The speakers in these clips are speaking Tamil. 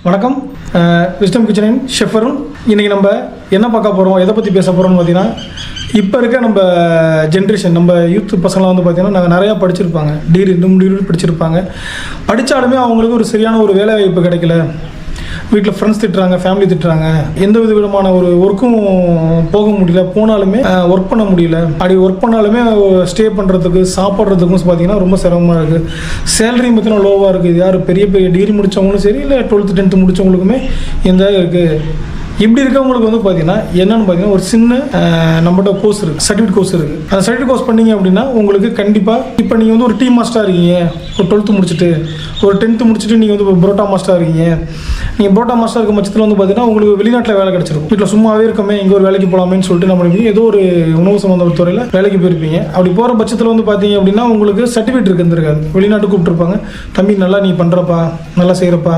வணக்கம், விஸ்டம் கிச்சனின் ஷெஃப் அருண். இன்றைக்கி நம்ம என்ன பார்க்க போகிறோம், எதை பற்றி பேச போகிறோம்னு பார்த்தீங்கன்னா, இப்போ இருக்க நம்ம ஜென்ரேஷன், நம்ம யூத் பசங்களாம் வந்து பார்த்திங்கன்னா நாங்கள் நிறையா படிச்சிருப்பாங்க, டிகிரி படிச்சிருப்பாங்க. படித்தாலுமே அவங்களுக்கு ஒரு சரியான ஒரு வேலை வாய்ப்பு கிடைக்கல. வீட்டில் ஃப்ரெண்ட்ஸ் திட்டுறாங்க, ஃபேமிலி திட்டுறாங்க, எந்த விதமான ஒரு ஒர்க்கும் போக முடியல. போனாலுமே ஒர்க் பண்ண முடியல. அப்படி ஒர்க் பண்ணாலுமே ஸ்டே பண்ணுறதுக்கு சாப்பிட்றதுக்கும் பார்த்தீங்கன்னா ரொம்ப சிரமமாக இருக்குது. சேலரி பார்த்தீங்கன்னா லோவாக இருக்குது. யார் பெரிய டிகிரி முடித்தவங்களும் சரி, இல்லை 12th 10th முடித்தவங்களுக்குமே எந்த இருக்குது. இப்படி இருக்கவங்களுக்கு வந்து பார்த்தீங்கன்னா என்னென்னு பார்த்தீங்கன்னா ஒரு சின்ன நம்மகிட்ட கோர்ஸ் இருக்குது, சர்டிஃபிகேட் கோர்ஸ் இருக்குது. அந்த சர்டிஃபிகேட் கோர்ஸ் பண்ணிங்க அப்படின்னா உங்களுக்கு கண்டிப்பாக இப்போ நீங்கள் வந்து ஒரு டீ மாஸ்டராக இருக்கீங்க, ஒரு 12th முடிச்சுட்டு, ஒரு 10th முடிச்சுட்டு நீங்கள் வந்து புரோட்டா மாஸ்டராக இருக்கீங்க. நீங்கள் புரோட்டா மாஸ்டர் இருக்க பட்சத்தில் வந்து பார்த்தீங்கன்னா உங்களுக்கு வெளிநாட்டில் வேலை கிடச்சிருக்கும். வீட்டில் சும்மாவே இருக்கமே, இங்கே ஒரு வேலைக்கு போகலாமேன்னு சொல்லிட்டு நம்ம பண்ணுவீங்க, ஏதோ ஒரு உணவு சம்மந்த துறையில் வேலைக்கு போயிருப்பீங்க. அப்படி போகிற பட்சத்தில் வந்து பார்த்தீங்க அப்படின்னா உங்களுக்கு சர்டிஃபிகேட் இருக்காது. வெளிநாட்டுக்கு கூப்பிட்டுருப்பாங்க, தம்பி நல்லா நீ பண்ணுறப்பா, நல்லா செய்கிறப்பா,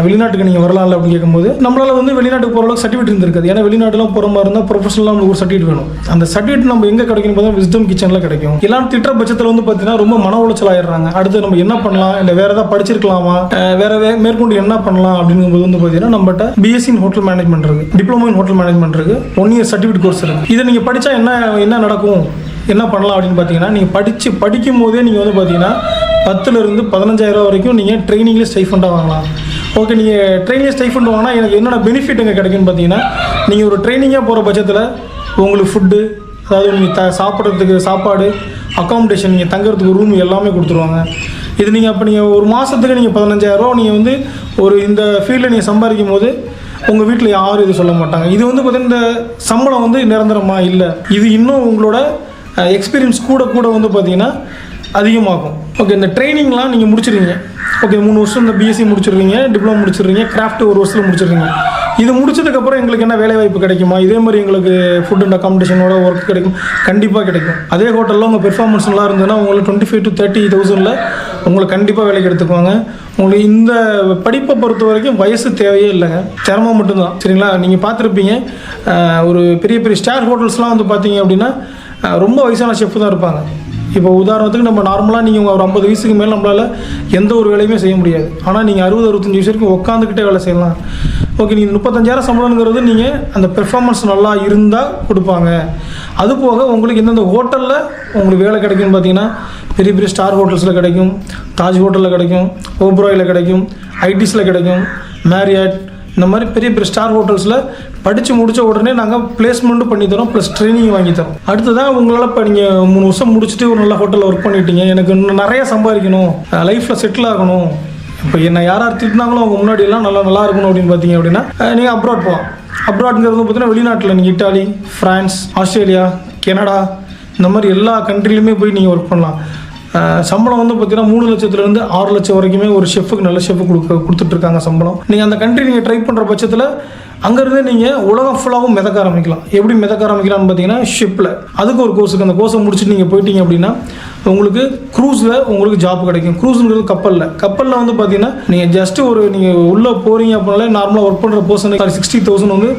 வெளிநாட்டுக்கு நீங்கள் வரலாம்ல அப்படின்னு கேட்கும்போது நம்மளால் வந்து வெளிநாட்டுக்கு போகிற அளவுக்கு சர்டிஃபிகேட் இருந்திருக்காது. ஏன்னா வெளிநாட்டுலாம் போகிற மாதிரி இருந்தால் ப்ரொஃபஷனலாக நம்மளுக்கு ஒரு சர்டிஃபிகேட் வேணும். அந்த சர்டிஃபிகேட் நம்ம எங்கே கிடைக்கும் பார்த்தா விஸ்டம் கிச்சனில் கிடைக்கும். எல்லாம் திட்டுற பட்சத்தில் வந்து பார்த்தீங்கன்னா ரொம்ப மன உளைச்சல் ஆயிடுறாங்க. அடுத்து நம்ம என்ன பண்ணலாம், இல்லை வேறு ஏதாவது படிச்சிருக்கலாமா, வேறு மேற்கொண்டு என்ன பண்ணலாம் அப்படிங்கும்போது வந்து பார்த்தீங்கன்னா நம்மகிட்ட பிஎஸ்சி இன் ஹோட்டல் மேனேஜ்மெண்ட் இருக்குது, டிப்ளமோ இன் ஹோட்டல் மேனேஜ்மெண்ட் இருக்குது, 1 year சர்டிஃபிகேட் கோர்ஸ் இருக்குது. இதை நீங்கள் படித்தா என்ன நடக்கும், என்ன பண்ணலாம் அப்படின்னு பார்த்தீங்கன்னா, நீங்கள் படிக்கும் போதே நீங்கள் வந்து பார்த்தீங்கன்னா 10,000 to 15,000 வரைக்கும் நீங்கள் ட்ரைனிங்லேயே ஸ்டைஃபண்டாக வாங்கலாம். ஓகே, நீங்கள் ட்ரைனிங் ஸ்டைஃபண்ட் வாங்கினா எனக்கு என்னென்ன பெனிஃபிட் எங்கே கிடைக்குன்னு பார்த்தீங்கன்னா, நீங்கள் ஒரு ட்ரைனிங்காக போகிற பட்சத்தில் உங்களுக்கு ஃபுட்டு, அதாவது நீங்கள் சாப்பிட்றதுக்கு சாப்பாடு, அக்காமடேஷன், நீங்கள் தங்குறதுக்கு ரூம் எல்லாமே கொடுத்துருவாங்க. இது நீங்கள் ஒரு மாதத்துக்கு நீங்கள் 15,000 நீங்கள் வந்து ஒரு இந்த ஃபீல்டில் நீங்கள் சம்பாதிக்கும் போது உங்கள் வீட்டில் யாரும் இது சொல்ல மாட்டாங்க. இது வந்து பார்த்தீங்கன்னா இந்த சம்பளம் வந்து நிரந்தரமாக இல்லை. இது இன்னும் உங்களோட எக்ஸ்பீரியன்ஸ் கூட வந்து பார்த்தீங்கன்னா அதிகமாகும். ஓகே, இந்த ட்ரைனிங்லாம் நீங்கள் முடிச்சிடுவீங்க. ஓகே, 3 வருஷம் இந்த பிஎஸ்சி முடிச்சிடுறீங்க, டிப்ளமோ முடிச்சிடுறீங்க, கிராஃப்ட் 1 வருஷத்தில் முடிச்சிடுறீங்க. இது முடிச்சதுக்கப்புறம் எங்களுக்கு என்ன வேலை வாய்ப்பு கிடைக்குமா, இதே மாதிரி எங்களுக்கு ஃபுட் அண்ட் அக்காமடேஷனோட ஒர்க் கிடைக்கும், கண்டிப்பாக கிடைக்கும். அதே ஹோட்டலில் உங்கள் பெர்ஃபார்மன்ஸ் நல்லா இருந்ததுன்னா உங்களுக்கு 25,000 to 30,000 உங்களை கண்டிப்பாக வேலைக்கு எடுத்துக்குவாங்க. உங்களுக்கு இந்த படிப்பை பொறுத்த வரைக்கும் வயசு தேவையே இல்லைங்க, திறமை மட்டும்தான். சரிங்களா? நீங்கள் பார்த்துருப்பீங்க ஒரு பெரிய ஸ்டார் ஹோட்டல்ஸ்லாம் வந்து பார்த்தீங்க அப்படின்னா ரொம்ப வயசான ஷெஃப் தான் இருப்பாங்க. இப்போ உதாரணத்துக்கு நம்ம நார்மலாக நீங்கள் ஒரு 50 வயசுக்கு மேலே நம்மளால் எந்த ஒரு வேலையுமே செய்ய முடியாது. ஆனால் நீங்கள் 60-65 வயசு வரைக்கும் உட்காந்துக்கிட்டே வேலை செய்யலாம். ஓகே, நீங்கள் 35,000 சம்பளங்கிறது நீங்கள் அந்த பெர்ஃபார்மன்ஸ் நல்லா இருந்தால் கொடுப்பாங்க. அது போக உங்களுக்கு எந்தெந்த ஹோட்டலில் உங்களுக்கு வேலை கிடைக்கும்னு பார்த்தீங்கன்னா பெரிய ஸ்டார் ஹோட்டல்ஸில் கிடைக்கும், தாஜ் ஹோட்டலில் கிடைக்கும், ஓப்ராயில் கிடைக்கும், ஐடிஸில் கிடைக்கும், மேரியாட், இந்த மாதிரி பெரிய ஸ்டார் ஹோட்டல்ஸில் படித்து முடித்த உடனே நாங்கள் பிளேஸ்மெண்ட்டும் பண்ணித்தரோம், ப்ளஸ் ட்ரைனிங் வாங்கி தரோம். அடுத்ததான் உங்களால் இப்போ நீங்கள் 3 வருஷம் முடிச்சுட்டு ஒரு நல்ல ஹோட்டலில் ஒர்க் பண்ணிட்டீங்க, எனக்கு இன்னும் நிறையா சம்பாதிக்கணும், லைஃப்பில் செட்டில் ஆகணும், இப்போ என்ன யார் திட்டினாங்களோ அவங்க முன்னாடியெல்லாம் நல்லா இருக்கணும் அப்படின்னு பார்த்தீங்க அப்படின்னா நீங்கள் அப்ராட் போகலாம். அப்ராட்ங்கிறது பார்த்தீங்கன்னா வெளிநாட்டில் நீங்கள் இட்டாலி, ஃப்ரான்ஸ், ஆஸ்திரேலியா, கனடா, இந்த மாதிரி எல்லா கண்ட்ரிலையுமே போய் நீங்கள் ஒர்க் பண்ணலாம். சம்பளம் வந்து பார்த்தீங்கன்னா 3 லட்சத்துலேருந்து 6 லட்சம் வரைக்குமே ஒரு ஷெஃபுக்கு நல்ல ஷெஃபு கொடுத்துட்ருக்காங்க சம்பளம். நீங்கள் அந்த கண்ட்ரி நீங்கள் ட்ரை பண்ணுற பட்சத்தில் அங்கேருந்து நீங்கள் உலகம் ஃபுல்லாகவும் மிதக்க ஆரம்பிக்கலாம். எப்படி மிதக்க ஆரம்பிக்கலாம்னு பார்த்தீங்கன்னா ஷிப்பில், அதுக்கு ஒரு கோர்ஸுக்கு, அந்த கோர்ஸை முடிச்சுட்டு நீங்கள் போயிட்டீங்க அப்படின்னா உங்களுக்கு க்ரூஸில் உங்களுக்கு ஜாப் கிடைக்கும். க்ரூஸுங்கிறது கப்பலில் வந்து பார்த்தீங்கன்னா நீங்கள் ஜஸ்ட்டு நீங்கள் உள்ளே போகிறீங்க அப்படின்னாலே நார்மலாக ஒர்க் பண்ணுற பர்சனுக்கு 60,000 வந்து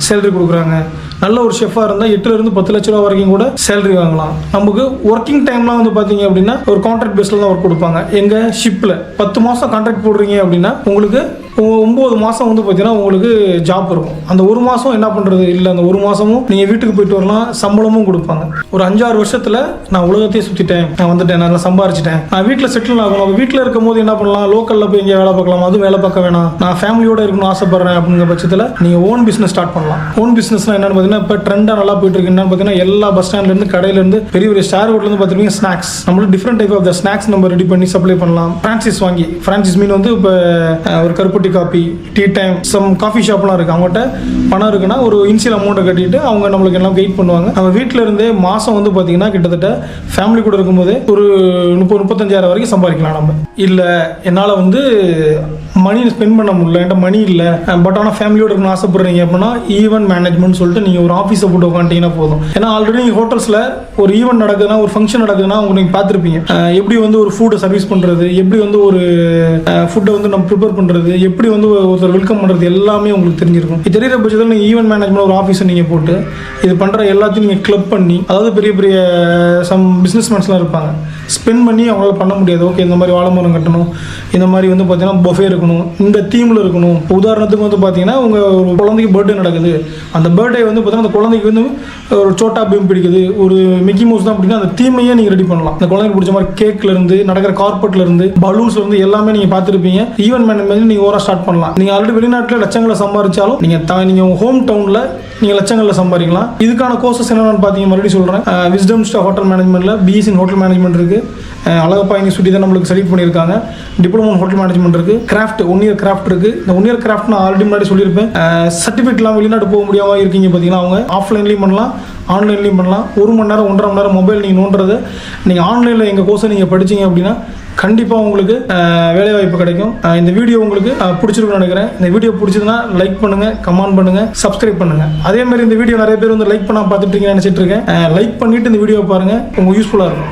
சேலரி கொடுக்குறாங்க. நல்ல ஒரு ஷெஃபாக இருந்தால் 8,000 to 10 லட்ச ரூபா வரைக்கும் கூட சேலரி வாங்கலாம். நமக்கு ஒர்க்கிங் டைம்லாம் வந்து பார்த்தீங்க அப்படின்னா ஒரு கான்ட்ராக்ட் பேஸில் தான் ஒர்க் கொடுப்பாங்க. எங்கள் ஷிப்பில் 10 மாதம் கான்ட்ராக்ட் போடுறீங்க அப்படின்னா உங்களுக்கு 9 மாதம் வந்து பார்த்தீங்கன்னா உங்களுக்கு ஜாப் இருக்கும். அந்த 1 மாதம் என்ன பண்ணுறது இல்லை, அந்த 1 மாதமும் நீங்கள் வீட்டுக்கு போயிட்டு வரலாம், சம்பளமும் கொடுப்பாங்க. ஒரு 5-6 வருஷத்தில் நான் உலகத்தையே சுற்றிட்டேன், நான் வந்துட்டேன், நான் சம்பாரிச்சிட்டேன், நான் வீட்டில் செட்டில் ஆகணும். அப்போ வீட்டில் இருக்கும் போது என்ன பண்ணலாம், லோக்கலில் போய் எங்கேயா வேலை பார்க்கலாம், அதுவும் வேலை பார்க்க வேணாம், நான் ஃபேமிலியோடு இருக்கணும்னு ஆசைப்படுறேன் அப்படிங்கிற பட்சத்தில் நீங்கள் ஓன் பிஸ்னஸ் ஸ்டார்ட் பண்ணலாம். ஓன் பிஸ்னஸ்லாம் என்னென்னு பார்த்தீங்கன்னா இப்போ ட்ரெண்டாக நல்லா போயிட்டு இருக்கு. என்னன்னு பார்த்தீங்கன்னா எல்லா பஸ் ஸ்டாண்ட்லேருந்து கடையிலேருந்து பெரிய ஸ்டார் ஹோட்டலேருந்து பார்த்துருப்பீங்க ஸ்நாக்ஸ், நம்மளும் different type of the snacks நம்ம ரெடி பண்ணி சப்ளை பண்ணலாம். ஃப்ரான்சைஸ் வாங்கி, ஃப்ரான்சைஸ் மீன் வந்து இப்போ ஒரு கருப்பட்டி காப்பி, டீ டைம், சம் காஃபி ஷாப்லாம் இருக்குது. அவங்ககிட்ட பணம் இருக்குன்னா ஒரு இனிஷியல் அமௌண்ட்டை கட்டிட்டு அவங்க நம்மளுக்கு எல்லாம் கைட் பண்ணுவாங்க. நம்ம வீட்டில் இருந்தே மாதம் வந்து பார்த்தீங்கன்னா கிட்டத்தட்ட ஃபேமிலி கூட இருக்கும்போது ஒரு 30-35,000 வரைக்கும் சம்பாதிக்கலாம். நம்ம இல்லை என்னால் வந்து மணி ஸ்பெண்ட் பண்ண முடியல, என்கிட்ட மணி இல்லை, பட் ஆனால் ஃபேமிலியோட இருக்கணும்னு ஆசைப்படுறீங்க அப்படின்னா ஈவென்ட் மேனேஜ்மெண்ட் சொல்லிட்டு நீங்கள் ஒரு ஆஃபீஸை போட்டு உட்காந்துட்டீங்கன்னா போதும். ஏன்னா ஆல்ரெடி நீங்கள் ஹோட்டல்ஸில் ஒரு ஈவெண்ட் நடக்குதுன்னா, ஒரு ஃபங்க்ஷன் நடக்குதுன்னா உங்களுக்கு நீங்கள் பார்த்துருப்பீங்க எப்படி வந்து ஒரு ஃபுட்டை சர்வீஸ் பண்ணுறது, எப்படி வந்து ஒரு ஃபுட்டை வந்து நம்ம ப்ரிப்பேர் பண்ணுறது, எப்படி வந்து ஒருத்தர் வெல்கம் பண்ணுறது எல்லாமே உங்களுக்கு தெரிஞ்சிருக்கும். இது தெரிகிற பட்சத்தில் நீங்கள் ஈவெண்ட் மேனேஜ்மெண்ட் ஒரு ஆஃபீஸை நீங்கள் போட்டு இது பண்ணுற எல்லாத்தையும் நீங்கள் கிளப் பண்ணி, அதாவது பெரிய சம் பிஸ்னஸ் மேன்ஸ்லாம் இருப்பாங்க, ஸ்பெண்ட் பண்ணி அவங்களால பண்ண முடியாது. ஓகே, இந்த மாதிரி வாழை மரம் கட்டணும், இந்த மாதிரி வந்து பார்த்தீங்கன்னா பொஃபே இருக்கணும், இந்த தீமில் இருக்கணும். உதாரணத்துக்கு வந்து பார்த்தீங்கன்னா உங்கள் ஒரு குழந்தைக்கு பர்த்டே நடக்குது, அந்த பர்த்டே வந்து பார்த்தீங்கன்னா அந்த குழந்தைக்கு வந்து ஒரு சோட்டா பீம் பிடிக்குது, ஒரு மிக்கி மவுஸ் தான் அப்படின்னா அந்த தீமையே நீங்கள் ரெடி பண்ணலாம். அந்த குழந்தைக்கு பிடிச்ச மாதிரி கேக்லேருந்து நடக்கிற கார்பெட்லேருந்து பலூன்ஸ்லேருந்து எல்லாமே நீங்கள் பார்த்துருப்பீங்க. ஈவென்ட் மேனேஜ்மெண்ட் நீங்கள் ஓவராக ஸ்டார்ட் பண்ணலாம். நீங்கள் ஆல்ரெடி வெளிநாட்டில் லட்சங்களை சம்பாதிச்சாலும் நீங்கள் உங்கள் ஹோம் டவுனில் நீங்கள் லட்சங்களில் சம்பாதிக்கலாம். இதுக்கான கோர்சஸ் என்னென்னு பார்த்தீங்க, மறுபடியும் சொல்கிறேன். விஸ்டம் ஸ்டார் ஹோட்டல் மேனேஜ்மெண்ட்டில் பிஎஸ்சி இன் ஹோட்டல் மேனேஜ்மெண்ட் இருக்குது. அழகப்பா யூனிவர்சிட்டி தான் நம்மளுக்கு செலக்ட் பண்ணியிருக்காங்க. டிப்ளமோ இன் ஹோட்டல் மேனேஜ்மெண்ட் இருக்குது. கிராஃப்ட் 1 இயர் கிராஃப்ட் இருக்குது. இந்த 1 இயர் கிராஃப்ட் நான் ஆல்ரெடி முன்னாடி சொல்லியிருப்பேன். சர்டிஃபிகேட்லாம் வெளிநாட்டு போக முடியாமல் இருக்கீங்க பார்த்தீங்கன்னா அவங்க ஆஃப்லைன்லேயும் பண்ணலாம், ஆன்லைன்லேயும் பண்ணலாம். 1 மணி நேரம் 1.5 மணி நேரம் மொபைல் நீங்கள் நோண்டுறது, நீங்கள் ஆன்லைனில் எங்கள் கோர்ஸை நீங்கள் படிச்சிங்க அப்படின்னா கண்டிப்பாக உங்களுக்கு வேலைவாய்ப்பு கிடைக்கும். இந்த வீடியோ உங்களுக்கு பிடிச்சிருக்குன்னு நினைக்கிறேன். இந்த வீடியோ பிடிச்சதுன்னா லைக் பண்ணுங்கள், கமெண்ட் பண்ணுங்கள், சப்ஸ்கிரைப் பண்ணுங்கள். அதே மாதிரி இந்த வீடியோ நிறைய பேர் வந்து லைக் பண்ணால் பார்த்துட்டு இருக்கீங்கன்னு நினச்சிட்டு இருக்கேன். லைக் பண்ணிவிட்டு இந்த வீடியோ பாருங்கள், உங்களுக்கு யூஸ்ஃபுல்லாக இருக்கும்.